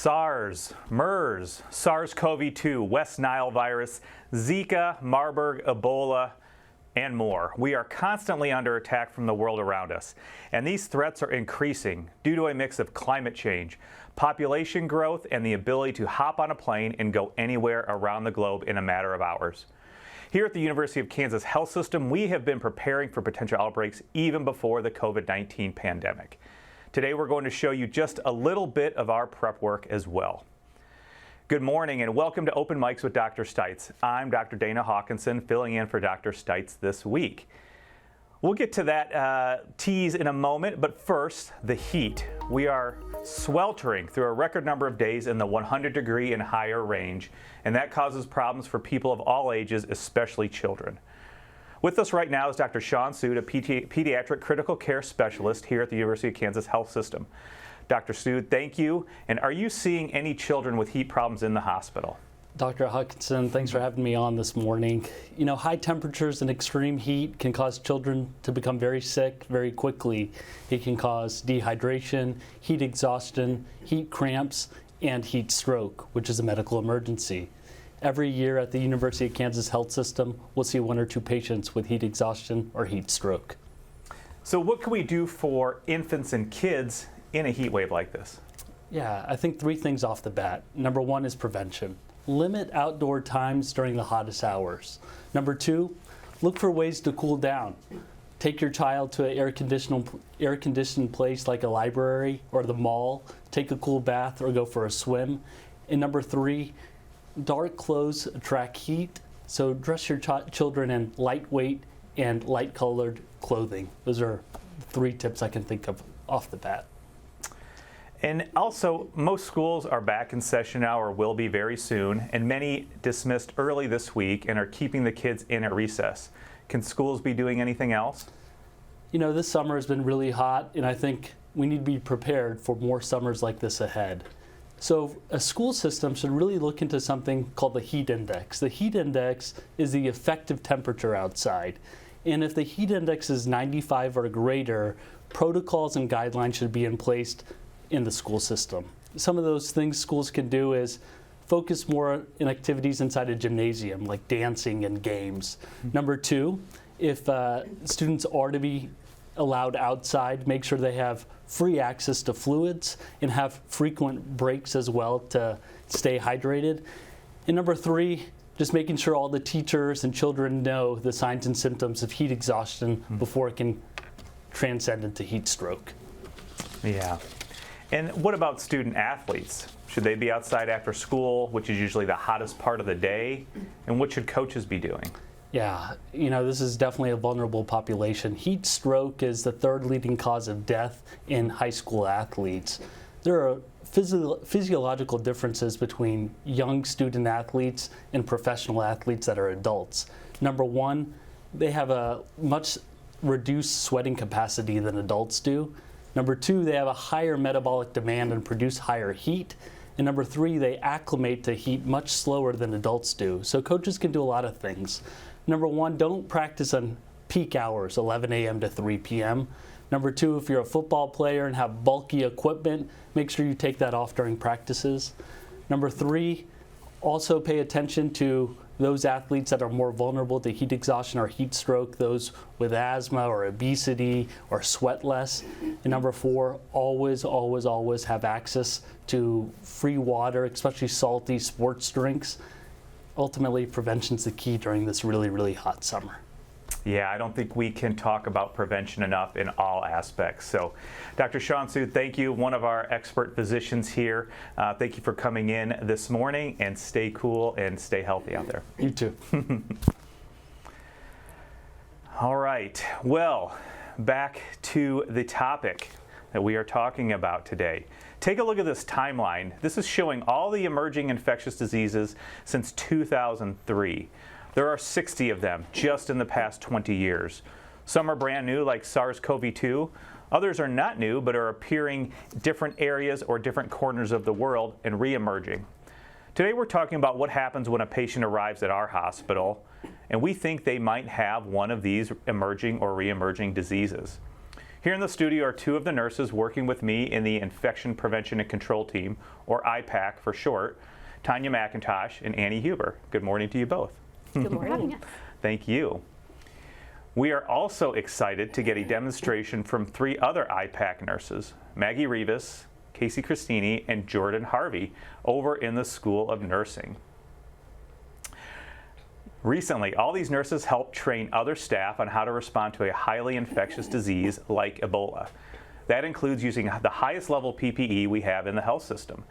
SARS, MERS, SARS-CoV-2, West Nile virus, Zika, Marburg, Ebola, and more. We are constantly under attack from the world around us, and these threats are increasing due to a mix of climate change, population growth, and the ability to hop on a plane and go anywhere around the globe in a matter of hours. Here at the University of Kansas Health System, we have been preparing for potential outbreaks even before the COVID-19 pandemic. Today we're going to show you just a little bit of our prep work as well. Good morning and welcome to Open Mics with Dr. Stites. I'm Dr. Dana Hawkinson, filling in for Dr. Stites this week. We'll get to that tease in a moment, but first, the heat. We are sweltering through a record number of days in the 100-degree and higher range, and that causes problems for people of all ages, especially children. With us right now is Dr. Sean Sood, a pediatric critical care specialist here at the University of Kansas Health System. Dr. Sood, thank you. And are you seeing any children with heat problems in the hospital? Dr. Hawkinson, thanks for having me on this morning. You know, high temperatures and extreme heat can cause children to become very sick very quickly. It can cause dehydration, heat exhaustion, heat cramps, and heat stroke, which is a medical emergency. Every year at the University of Kansas Health System, we'll see 1 or 2 patients with heat exhaustion or heat stroke. So what can we do for infants and kids in a heat wave like this? Yeah, I think 3 things off the bat. Number 1 is prevention. Limit outdoor times during the hottest hours. Number 2, look for ways to cool down. Take your child to an air-conditioned place like a library or the mall. Take a cool bath or go for a swim. And number 3, dark clothes attract heat, so dress your children in lightweight and light-colored clothing. Those are 3 tips I can think of off the bat. And also, most schools are back in session now or will be very soon, and many dismissed early this week and are keeping the kids in at recess. Can schools be doing anything else? You know, this summer has been really hot, and I think we need to be prepared for more summers like this ahead. So a school system should really look into something called the heat index. The heat index is the effective temperature outside. And if the heat index is 95 or greater, protocols and guidelines should be in place in the school system. Some of those things schools can do is focus more in activities inside a gymnasium, like dancing and games. Number 2, if students are to be allowed outside, make sure they have free access to fluids and have frequent breaks as well to stay hydrated. And number 3, just making sure all the teachers and children know the signs and symptoms of heat exhaustion before it can transcend into heat stroke. Yeah. And what about student athletes? Should they be outside after school, which is usually the hottest part of the day? And what should coaches be doing? Yeah, you know, this is definitely a vulnerable population. Heat stroke is the 3rd leading cause of death in high school athletes. There are physiological differences between young student athletes and professional athletes that are adults. Number 1, they have a much reduced sweating capacity than adults do. Number 2, they have a higher metabolic demand and produce higher heat. And number 3, they acclimate to heat much slower than adults do. So coaches can do a lot of things. Number 1, don't practice on peak hours, 11 a.m. to 3 p.m. Number 2, if you're a football player and have bulky equipment, make sure you take that off during practices. Number 3, also pay attention to those athletes that are more vulnerable to heat exhaustion or heat stroke, those with asthma or obesity or sweat less. And number 4, always, always, always have access to free water, especially salty sports drinks. Ultimately, prevention's the key during this really, really hot summer. Yeah, I don't think we can talk about prevention enough in all aspects. So, Dr. Sean Sood, thank you, one of our expert physicians here. Thank you for coming in this morning, and stay cool and stay healthy out there. You too. All right, well, back to the topic that we are talking about today. Take a look at this timeline. This is showing all the emerging infectious diseases since 2003. There are 60 of them just in the past 20 years. Some are brand new, like SARS-CoV-2. Others are not new, but are appearing in different areas or different corners of the world and re-emerging. Today we're talking about what happens when a patient arrives at our hospital and we think they might have one of these emerging or re-emerging diseases. Here in the studio are two of the nurses working with me in the Infection Prevention and Control Team, or IPAC for short, Tanya McIntosh and Annie Huber. Good morning to you both. Good morning. Thank you. We are also excited to get a demonstration from three other IPAC nurses, Maggie Rivas, Casey Christini, and Jordan Harvey, over in the School of Nursing. Recently, all these nurses helped train other staff on how to respond to a highly infectious disease like Ebola. That includes using the highest level PPE we have in the health system.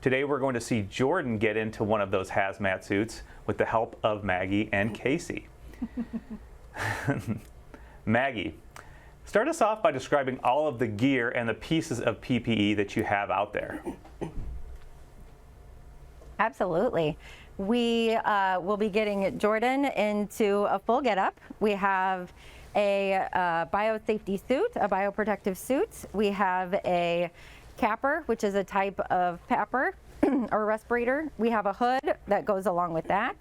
Today we're going to see Jordan get into one of those hazmat suits with the help of Maggie and Casey. Maggie, start us off by describing all of the gear and the pieces of PPE that you have out there. Absolutely. We will be getting Jordan into a full getup. We have a biosafety suit, a bioprotective suit. We have a capper, which is a type of PAPR or respirator. We have a hood that goes along with that.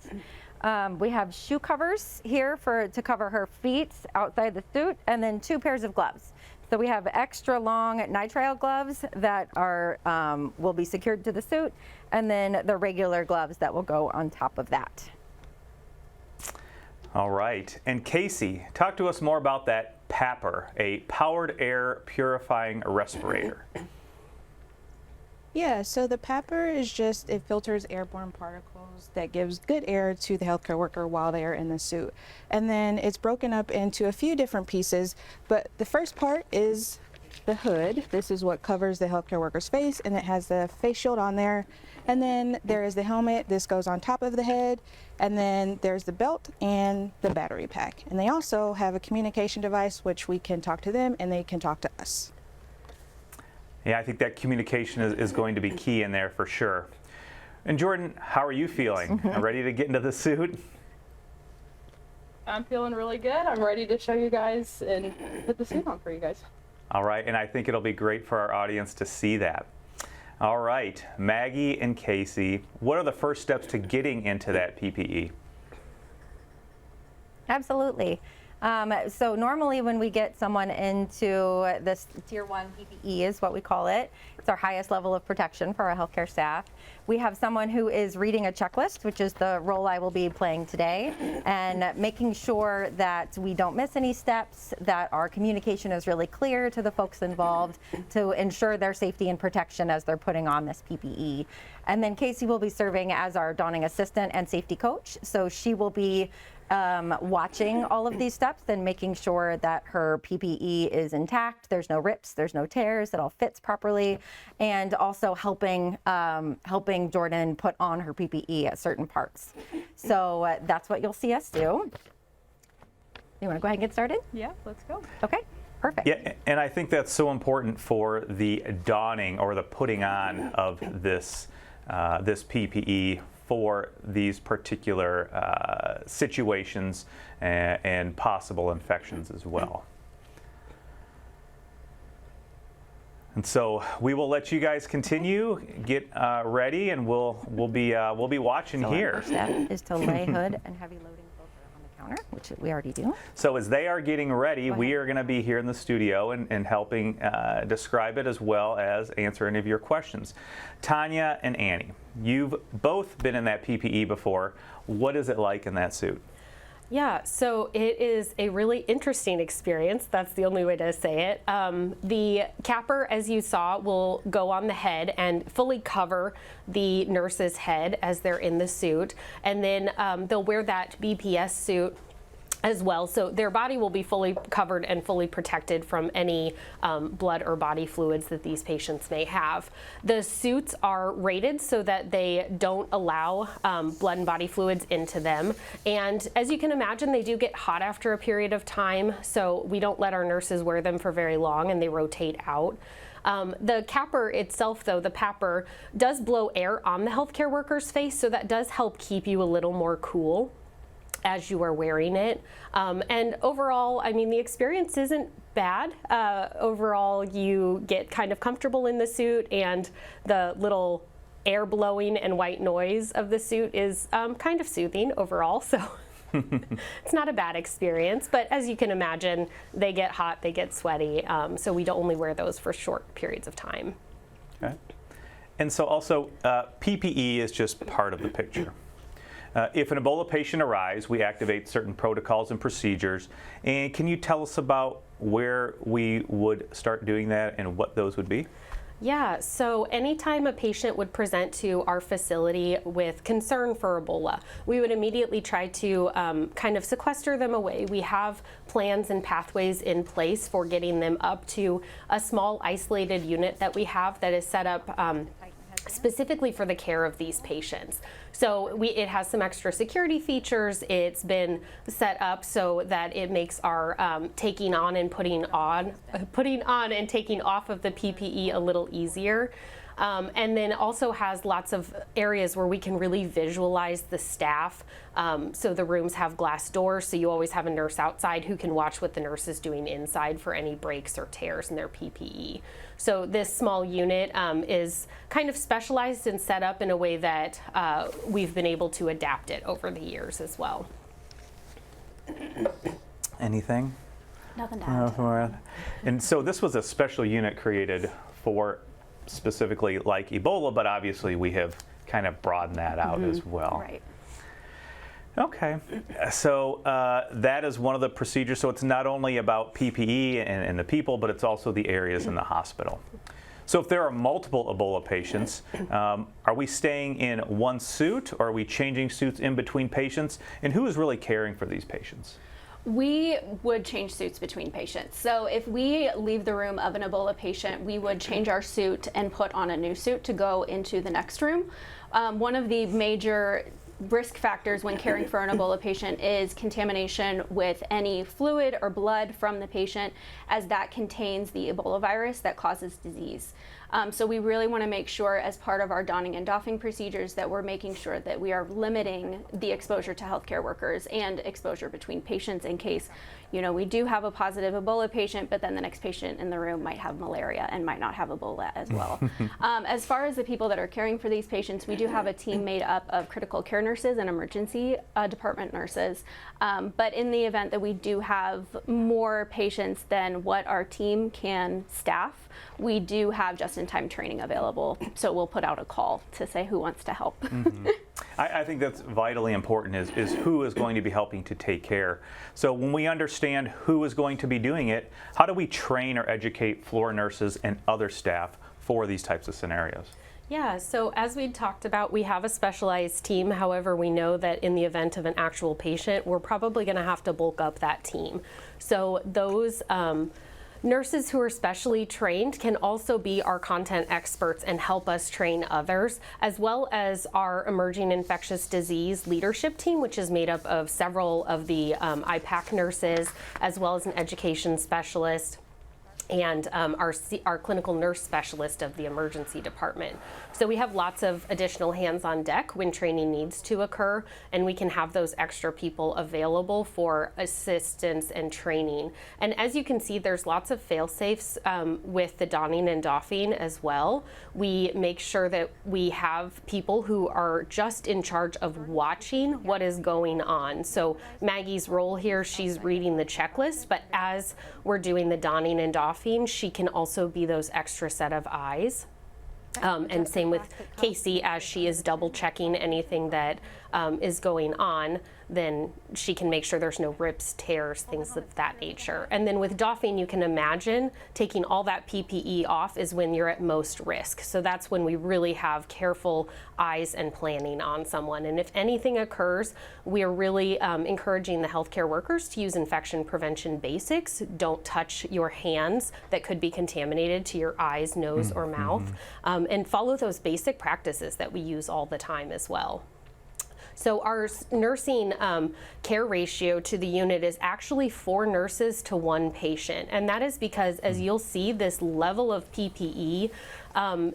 We have shoe covers here to cover her feet outside the suit, and then 2 pairs of gloves. So we have extra long nitrile gloves that are will be secured to the suit, and then the regular gloves that will go on top of that. All right. And Casey, talk to us more about that PAPR, a powered air purifying respirator. Yeah, so the PAPR is just, it filters airborne particles that gives good air to the healthcare worker while they are in the suit. And then it's broken up into a few different pieces, but the first part is the hood. This is what covers the healthcare worker's face, and it has the face shield on there. And then there is the helmet. This goes on top of the head. And then there's the belt and the battery pack. And they also have a communication device, which we can talk to them and they can talk to us. Yeah, I think that communication is going to be key in there for sure. And Jordan, how are you feeling? Ready to get into the suit? I'm feeling really good. I'm ready to show you guys and put the suit on for you guys. All right, and I think it'll be great for our audience to see that. All right, Maggie and Casey, what are the first steps to getting into that PPE? Absolutely. So normally when we get someone into this Tier 1 PPE is what we call it. It's our highest level of protection for our healthcare staff. We have someone who is reading a checklist, which is the role I will be playing today, and making sure that we don't miss any steps, that our communication is really clear to the folks involved to ensure their safety and protection as they're putting on this PPE. And then Casey will be serving as our donning assistant and safety coach. So she will be watching all of these steps and making sure that her PPE is intact, there's no rips, there's no tears, it all fits properly, and also helping Jordan put on her PPE at certain parts. So that's what you'll see us do. You want to go ahead and get started? Yeah, let's go. Okay, perfect. Yeah, and I think that's so important for the donning or the putting on of this this PPE for these particular situations and possible infections as well. And so we will let you guys continue, get ready, and we'll be watching So here. our first step is to lay hood and heavy loading filter on the counter, which we already do. So as they are getting ready, Go we ahead. are going to be here in the studio and helping describe it as well as answer any of your questions. Tanya and Annie, you've both been in that PPE before. What is it like in that suit? Yeah, so it is a really interesting experience. That's the only way to say it. The capper, as you saw, will go on the head and fully cover the nurse's head as they're in the suit. And then they'll wear that BPS suit as well. So their body will be fully covered and fully protected from any blood or body fluids that these patients may have. The suits are rated so that they don't allow blood and body fluids into them. And as you can imagine, they do get hot after a period of time. So we don't let our nurses wear them for very long and they rotate out. The capper itself, though, the PAPR, does blow air on the healthcare worker's face. So that does help keep you a little more cool as you are wearing it. And overall, I mean, the experience isn't bad. Overall, you get kind of comfortable in the suit, and the little air blowing and white noise of the suit is kind of soothing overall. So It's not a bad experience, but as you can imagine, they get hot, they get sweaty, so we don't only wear those for short periods of time. Okay. And so also, PPE is just part of the picture. If an Ebola patient arrives, we activate certain protocols and procedures. And can you tell us about where we would start doing that and what those would be? Yeah, so anytime a patient would present to our facility with concern for Ebola, we would immediately try to kind of sequester them away. We have plans and pathways in place for getting them up to a small isolated unit that we have that is set up specifically for the care of these patients. So it has some extra security features. It's been set up so that it makes our taking on and putting on and taking off of the PPE a little easier. And then also has lots of areas where we can really visualize the staff. So the rooms have glass doors, so you always have a nurse outside who can watch what the nurse is doing inside for any breaks or tears in their PPE. So this small unit is kind of specialized and set up in a way that we've been able to adapt it over the years as well. Anything? Nothing to add. And so this was a special unit created for specifically like Ebola, but obviously we have kind of broadened that out as well. Right. Okay, so that is one of the procedures. So it's not only about PPE and the people, but it's also the areas in the hospital. So if there are multiple Ebola patients, are we staying in one suit, or are we changing suits in between patients? And who is really caring for these patients? We would change suits between patients. So if we leave the room of an Ebola patient, we would change our suit and put on a new suit to go into the next room. One of the major risk factors when caring for an Ebola patient is contamination with any fluid or blood from the patient, as that contains the Ebola virus that causes disease. So we really want to make sure, as part of our donning and doffing procedures, that we're making sure that we are limiting the exposure to healthcare workers and exposure between patients, in case, you know, we do have a positive Ebola patient, but then the next patient in the room might have malaria and might not have Ebola as well. As far as the people that are caring for these patients, we do have a team made up of critical care nurses and emergency department nurses. But in the event that we do have more patients than what our team can staff, we do have just-in-time training available, so we'll put out a call to say who wants to help. I think that's vitally important, is who is going to be helping to take care. So when we understand who is going to be doing it, how do we train or educate floor nurses and other staff for these types of scenarios? Yeah, so as we talked about, we have a specialized team. However, we know that in the event of an actual patient, we're probably going to have to bulk up that team. So those nurses who are specially trained can also be our content experts and help us train others, as well as our emerging infectious disease leadership team, which is made up of several of the IPAC nurses, as well as an education specialist, and our clinical nurse specialist of the emergency department. So we have lots of additional hands on deck when training needs to occur, and we can have those extra people available for assistance and training. And as you can see, there's lots of fail-safes with the donning and doffing as well. We make sure that we have people who are just in charge of watching what is going on. So Maggie's role here, she's reading the checklist, but as we're doing the donning and doffing, she can also be those extra set of eyes. And same with Casey, as she is double checking anything that is going on, then she can make sure there's no rips, tears, things of that nature. And then with doffing, you can imagine taking all that PPE off is when you're at most risk. So that's when we really have careful eyes and planning on someone. And if anything occurs, we are really encouraging the healthcare workers to use infection prevention basics. Don't touch your hands that could be contaminated to your eyes, nose, or mouth. And follow those basic practices that we use all the time as well. So our nursing care ratio to the unit is actually 4 nurses to 1 patient. And that is because, as you'll see, this level of PPE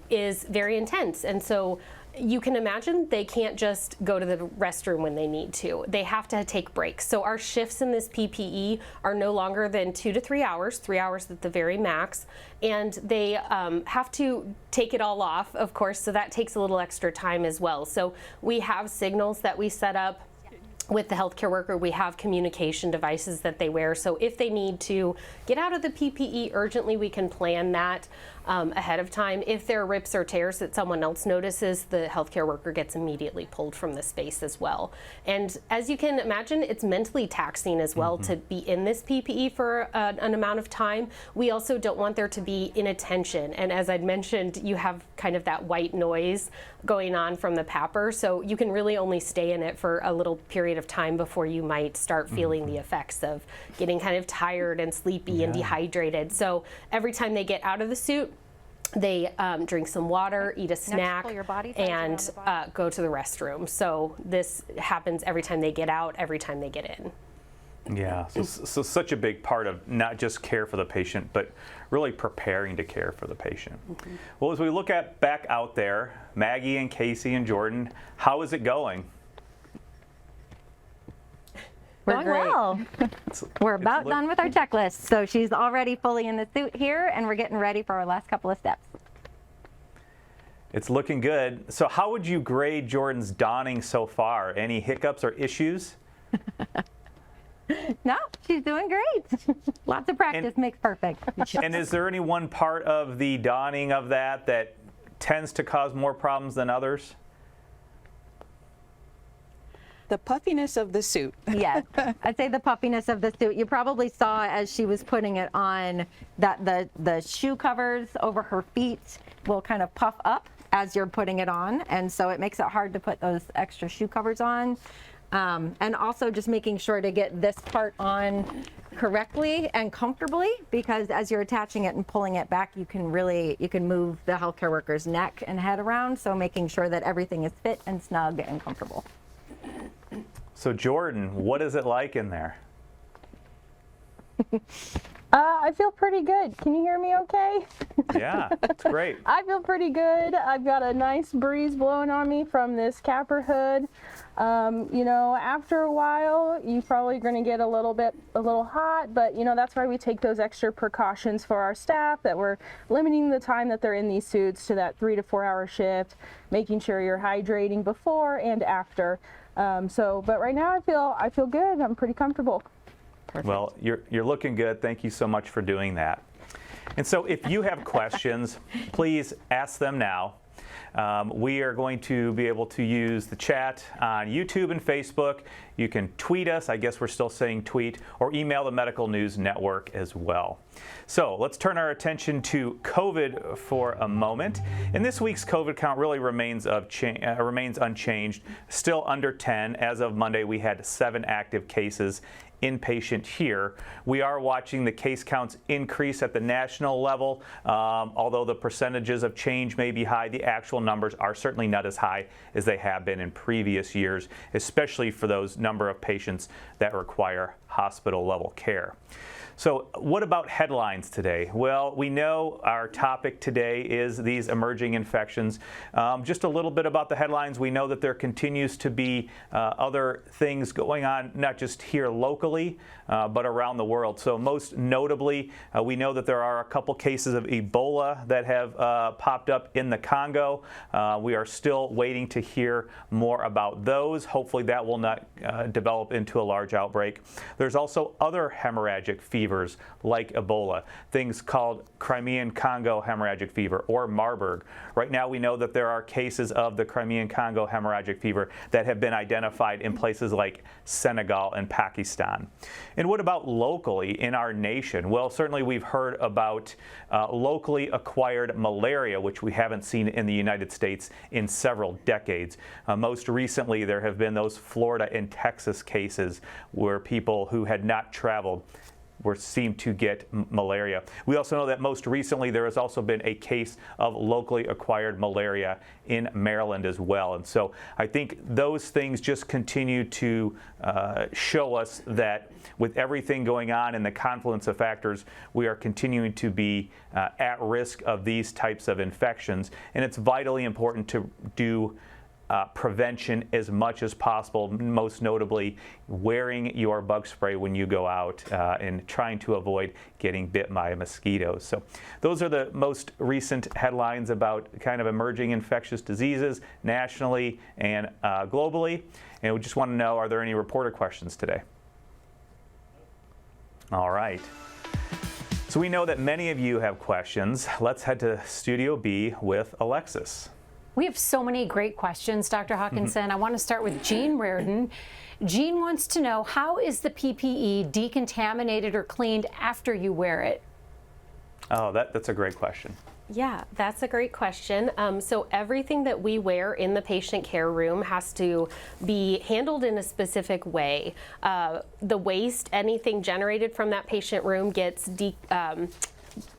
is very intense. And so you can imagine they can't just go to the restroom when they need to. They have to take breaks. So our shifts in this PPE are no longer than 2 to 3 hours, 3 hours at the very max. And they have to take it all off, of course, so that takes a little extra time as well. So we have signals that we set up with the healthcare worker, we have communication devices that they wear. So if they need to get out of the PPE urgently, we can plan that ahead of time. If there are rips or tears that someone else notices, the healthcare worker gets immediately pulled from the space as well. And as you can imagine, it's mentally taxing as well to be in this PPE for an amount of time. We also don't want there to be inattention. And as I'd mentioned, you have kind of that white noise going on from the PAPR. So you can really only stay in it for a little period of time before you might start feeling the effects of getting kind of tired and sleepy and dehydrated. So every time they get out of the suit, they drink some water, eat a snack, pull your body and go to the restroom. So this happens every time they get out, every time they get in. Yeah, so such a big part of not just care for the patient, but really preparing to care for the patient. Well, as we look at back out there, Maggie and Casey and Jordan, how is it going? Going well. We're about done with our checklist. So she's already fully in the suit here, and we're getting ready for our last couple of steps. It's looking good. So how would you grade Jordan's donning so far? Any hiccups or issues? No, she's doing great. Lots of practice makes perfect. And is there any one part of the donning of that tends to cause more problems than others? The puffiness of the suit. Yes, I'd say the puffiness of the suit. You probably saw as she was putting it on that the shoe covers over her feet will kind of puff up as you're putting it on, and so it makes it hard to put those extra shoe covers on. And also just making sure to get this part on correctly and comfortably, because as you're attaching it and pulling it back, you can move the healthcare worker's neck and head around. So making sure that everything is fit and snug and comfortable. So Jordan, what is it like in there? I feel pretty good. Can you hear me okay? Yeah, it's great. I feel pretty good. I've got a nice breeze blowing on me from this capper hood. You know, after a while, you're probably going to get a little hot, but you know, that's why we take those extra precautions for our staff, that we're limiting the time that they're in these suits to that 3 to 4 hour shift, making sure you're hydrating before and after. But right now I feel good. I'm pretty comfortable. Perfect. Well, you're looking good. Thank you so much for doing that. And so if you have questions, please ask them now. We are going to be able to use the chat on YouTube and Facebook. You can tweet us, I guess we're still saying tweet, or email the Medical News Network as well. So let's turn our attention to COVID for a moment. And this week's COVID count really remains unchanged, still under 10. As of Monday, we had 7 active cases inpatient here. We are watching the case counts increase at the national level. Although the percentages of change may be high, the actual numbers are certainly not as high as they have been in previous years, especially for those number of patients that require hospital level care. So what about headlines today? Well, we know our topic today is these emerging infections. Just a little bit about the headlines. We know that there continues to be other things going on, not just here locally, but around the world. So most notably, we know that there are a couple cases of Ebola that have popped up in the Congo. We are still waiting to hear more about those. Hopefully that will not develop into a large outbreak. There's also other hemorrhagic fevers like Ebola, things called Crimean Congo hemorrhagic fever or Marburg. Right now we know that there are cases of the Crimean Congo hemorrhagic fever that have been identified in places like Senegal and Pakistan. And what about locally in our nation? Well, certainly we've heard about locally acquired malaria, which we haven't seen in the United States in several decades. Most recently, there have been those Florida and Texas cases where people who had not traveled seemed to get malaria. We also know that most recently there has also been a case of locally acquired malaria in Maryland as well. And so I think those things just continue to show us that with everything going on and the confluence of factors, we are continuing to be at risk of these types of infections. And it's vitally important to do prevention as much as possible, most notably wearing your bug spray when you go out and trying to avoid getting bit by mosquitoes. So those are the most recent headlines about kind of emerging infectious diseases nationally and globally. And we just want to know, are there any reporter questions today? All right. So we know that many of you have questions. Let's head to Studio B with Alexis. We have so many great questions, Dr. Hawkinson. I want to start with Jean Reardon. Jean wants to know, how is the PPE decontaminated or cleaned after you wear it? Oh, that's a great question. Yeah, that's a great question. So everything that we wear in the patient care room has to be handled in a specific way. The waste, anything generated from that patient room gets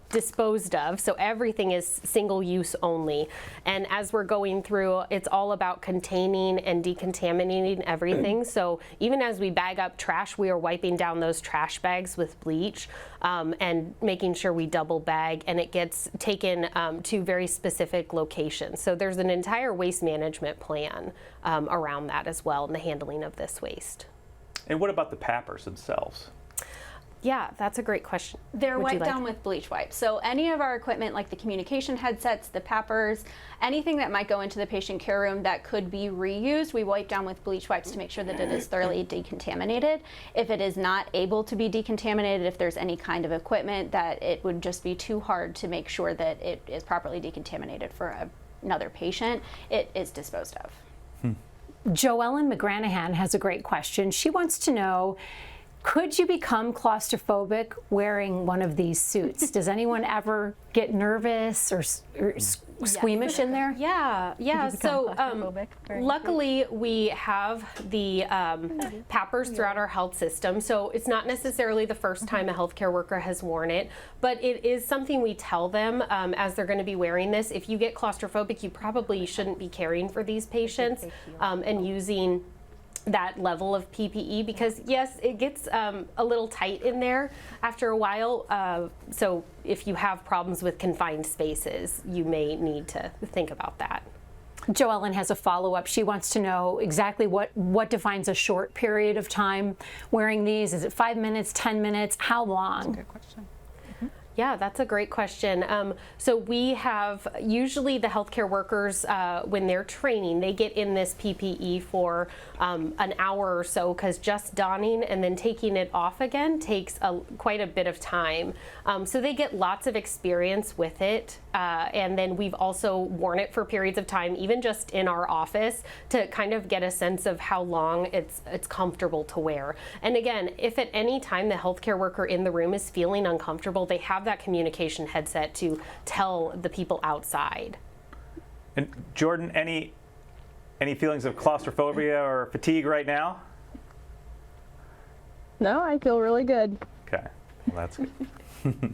disposed of, so everything is single use only. And as we're going through, it's all about containing and decontaminating everything. So even as we bag up trash, we are wiping down those trash bags with bleach and making sure we double bag, and it gets taken to very specific locations. So there's an entire waste management plan around that as well, in the handling of this waste. And what about the PAPRs themselves? Yeah, that's a great question. They're wiped down with bleach wipes. So any of our equipment, like the communication headsets, the PAPRs, anything that might go into the patient care room that could be reused, we wipe down with bleach wipes to make sure that it is thoroughly decontaminated. If it is not able to be decontaminated, if there's any kind of equipment that it would just be too hard to make sure that it is properly decontaminated for another patient, it is disposed of. Joellen McGranahan has a great question. She wants to know, could you become claustrophobic wearing one of these suits? Does anyone ever get nervous or squeamish in there? Yeah. So luckily we have the PAPRs throughout our health system. So it's not necessarily the first time a healthcare worker has worn it, but it is something we tell them as they're going to be wearing this. If you get claustrophobic, you probably shouldn't be caring for these patients and using that level of PPE, because yes, it gets a little tight in there after a while. So if you have problems with confined spaces, you may need to think about that. Joellen has a follow-up. She wants to know exactly what defines a short period of time wearing these. Is it 5 minutes, 10 minutes? How long? That's a good question. Yeah, that's a great question. So we have, usually the healthcare workers, when they're training, they get in this PPE for an hour or so, because just donning and then taking it off again takes quite a bit of time. So they get lots of experience with it. And then we've also worn it for periods of time, even just in our office, to kind of get a sense of how long it's comfortable to wear. And again, if at any time the healthcare worker in the room is feeling uncomfortable, they have that communication headset to tell the people outside. And Jordan, any feelings of claustrophobia or fatigue right now? No, I feel really good. Okay, well, that's good.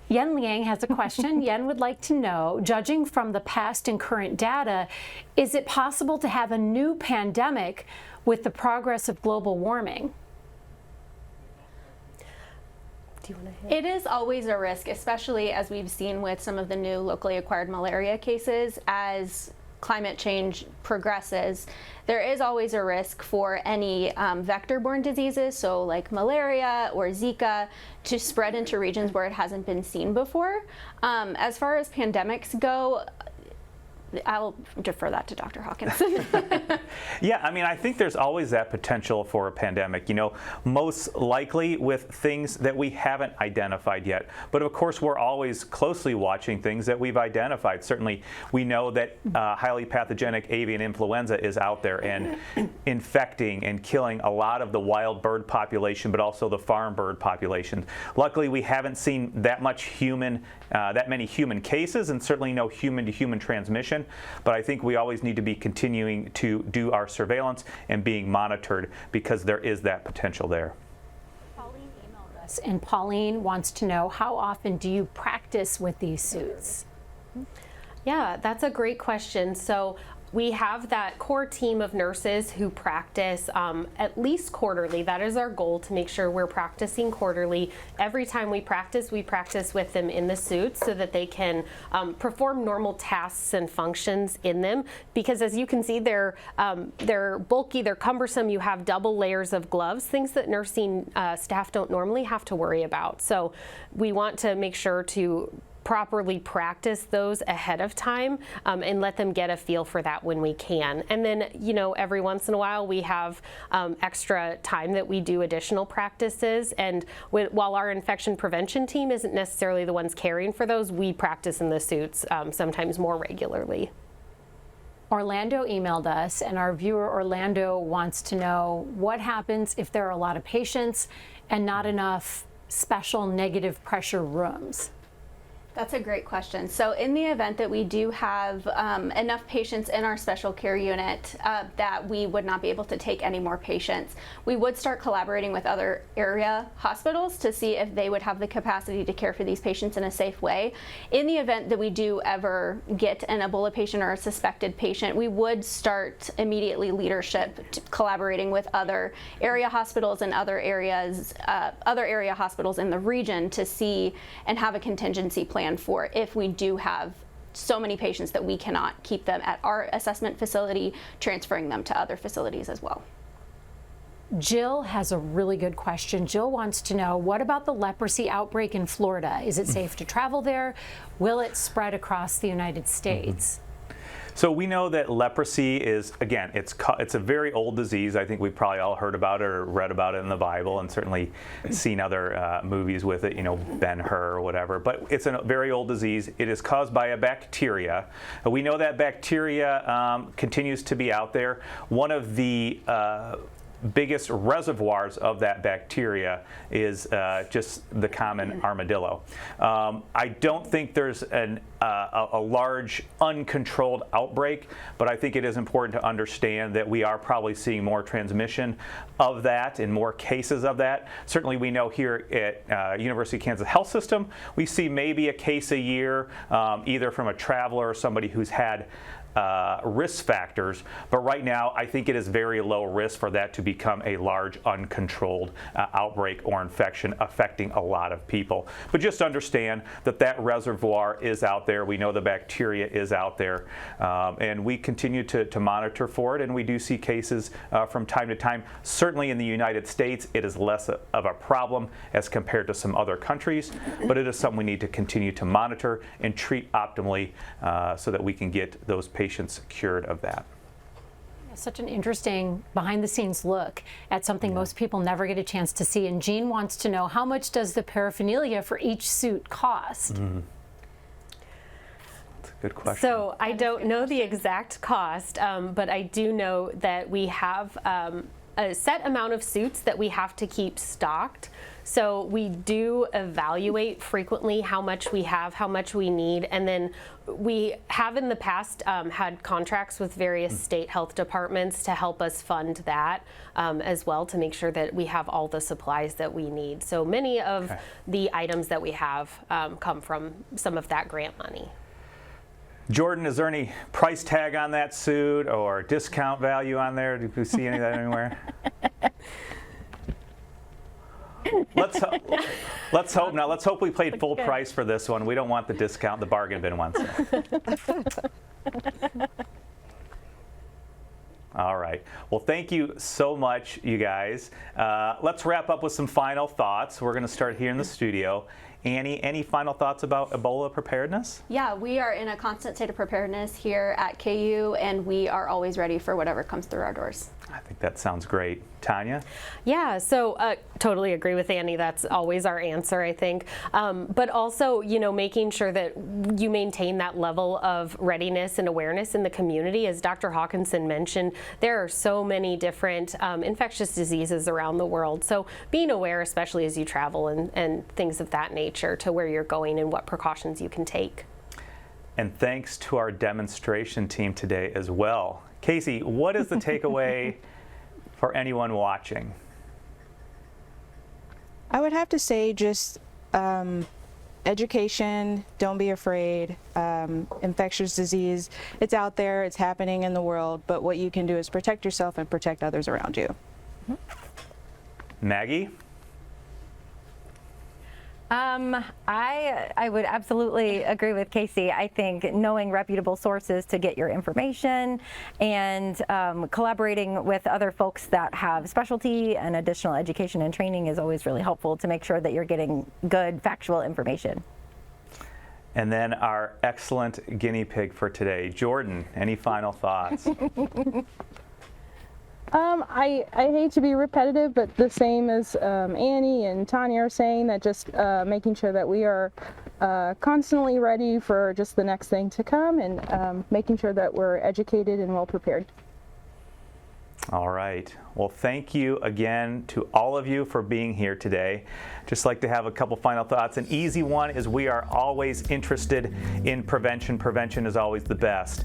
Yen Liang has a question. Yen would like to know, judging from the past and current data, is it possible to have a new pandemic with the progress of global warming? It is always a risk, especially as we've seen with some of the new locally acquired malaria cases. As climate change progresses, there is always a risk for any vector-borne diseases, so like malaria or Zika, to spread into regions where it hasn't been seen before. As far as pandemics go, I'll defer that to Dr. Hawkinson. Yeah, I mean, I think there's always that potential for a pandemic, you know, most likely with things that we haven't identified yet. But of course, we're always closely watching things that we've identified. Certainly, we know that highly pathogenic avian influenza is out there and infecting and killing a lot of the wild bird population, but also the farm bird population. Luckily, we haven't seen that many human cases, and certainly no human-to-human transmission. But I think we always need to be continuing to do our surveillance and being monitored, because there is that potential there. Pauline emailed us, and Pauline wants to know, how often do you practice with these suits? Yeah, that's a great question. So we have that core team of nurses who practice at least quarterly. That is our goal, to make sure we're practicing quarterly. Every time we practice with them in the suits so that they can perform normal tasks and functions in them. Because as you can see, they're bulky, they're cumbersome. You have double layers of gloves, things that nursing staff don't normally have to worry about. So we want to make sure to properly practice those ahead of time and let them get a feel for that when we can. And then, you know, every once in a while we have extra time that we do additional practices. And while our infection prevention team isn't necessarily the ones caring for those, we practice in the suits sometimes more regularly. Orlando emailed us, and our viewer Orlando wants to know what happens if there are a lot of patients and not enough special negative pressure rooms. That's a great question. So in the event that we do have enough patients in our special care unit that we would not be able to take any more patients, we would start collaborating with other area hospitals to see if they would have the capacity to care for these patients in a safe way. In the event that we do ever get an Ebola patient or a suspected patient, we would start immediately leadership collaborating with other area hospitals and other area hospitals in the region to see and have a contingency plan for if we do have so many patients that we cannot keep them at our assessment facility, transferring them to other facilities as well. Jill has a really good question. Jill wants to know, what about the leprosy outbreak in Florida? Is it safe to travel there? Will it spread across the United States? So we know that leprosy is, again, it's a very old disease. I think we've probably all heard about it or read about it in the Bible, and certainly seen other movies with it, you know, Ben-Hur or whatever. But it's a very old disease. It is caused by a bacteria. We know that bacteria continues to be out there. One of the biggest reservoirs of that bacteria is just the common armadillo. I don't think there's a large uncontrolled outbreak, but I think it is important to understand that we are probably seeing more transmission of that and more cases of that. Certainly we know here at University of Kansas Health System, we see maybe a case a year, either from a traveler or somebody who's had risk factors, but right now I think it is very low risk for that to become a large uncontrolled outbreak or infection affecting a lot of people. But just understand that that reservoir is out there. We know the bacteria is out there, and we continue to monitor for it, and we do see cases from time to time. Certainly in the United States it is less of a problem as compared to some other countries, but it is something we need to continue to monitor and treat optimally so that we can get those patients cured of that. Such an interesting behind-the-scenes look at something most people never get a chance to see. And Jean wants to know, how much does the paraphernalia for each suit cost? That's a good question. So I don't know the exact cost, but I do know that we have a set amount of suits that we have to keep stocked. So we do evaluate frequently how much we have, how much we need, and then we have in the past had contracts with various state health departments to help us fund that as well, to make sure that we have all the supplies that we need. So many of the items that we have come from some of that grant money. Jordan, is there any price tag on that suit or discount value on there? Do you see any of that anywhere? Let's hope not. Let's hope we paid full price for this one. We don't want the discount, the bargain bin ones. All right. Well, thank you so much, you guys. Let's wrap up with some final thoughts. We're going to start here in the studio. Annie, any final thoughts about Ebola preparedness? Yeah, we are in a constant state of preparedness here at KU, and we are always ready for whatever comes through our doors. I think that sounds great. Tanya? Yeah, so totally agree with Annie. That's always our answer, I think. But also, you know, making sure that you maintain that level of readiness and awareness in the community. As Dr. Hawkinson mentioned, there are so many different infectious diseases around the world. So being aware, especially as you travel and things of that nature, to where you're going and what precautions you can take. And thanks to our demonstration team today as well. Casey, what is the takeaway for anyone watching? I would have to say just education, don't be afraid. Infectious disease, it's out there, it's happening in the world, but what you can do is protect yourself and protect others around you. Maggie? I would absolutely agree with Casey. I think knowing reputable sources to get your information and collaborating with other folks that have specialty and additional education and training is always really helpful to make sure that you're getting good factual information. And then our excellent guinea pig for today, Jordan, any final thoughts? I hate to be repetitive, but the same as Annie and Tanya are saying, that just making sure that we are constantly ready for just the next thing to come, and making sure that we're educated and well prepared. All right. Well, thank you again to all of you for being here today. Just like to have a couple final thoughts. An easy one is we are always interested in prevention. Prevention is always the best.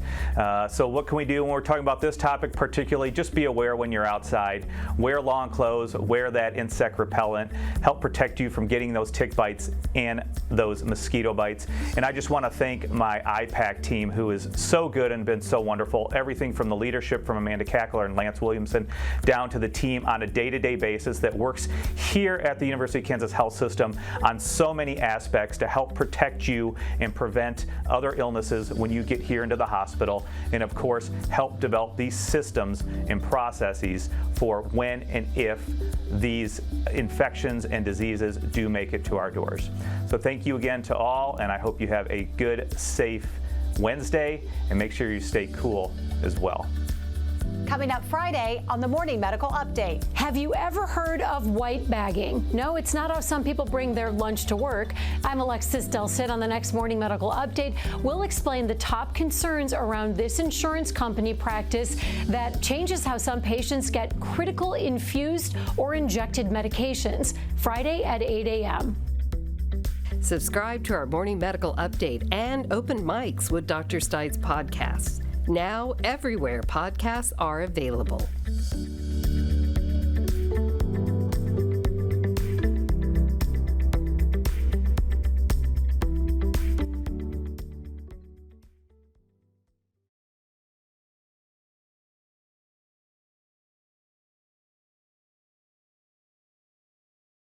So what can we do when we're talking about this topic particularly? Just be aware when you're outside. Wear long clothes, wear that insect repellent, help protect you from getting those tick bites and those mosquito bites. And I just want to thank my IPAC team, who is so good and been so wonderful. Everything from the leadership from Amanda Cackler and Lance Williamson down to the team on a day-to-day basis that works here at the University of Kansas Health System on so many aspects to help protect you and prevent other illnesses when you get here into the hospital, and of course help develop these systems and processes for when and if these infections and diseases do make it to our doors. So thank you again to all, and I hope you have a good, safe Wednesday, and make sure you stay cool as well. Coming up Friday on the Morning Medical Update. Have you ever heard of white bagging? No, it's not how some people bring their lunch to work. I'm Alexis Del Cid. On the next Morning Medical Update, we'll explain the top concerns around this insurance company practice that changes how some patients get critical infused or injected medications. Friday at 8 a.m. Subscribe to our Morning Medical Update and Open Mics with Dr. Stites podcasts. Now, everywhere podcasts are available.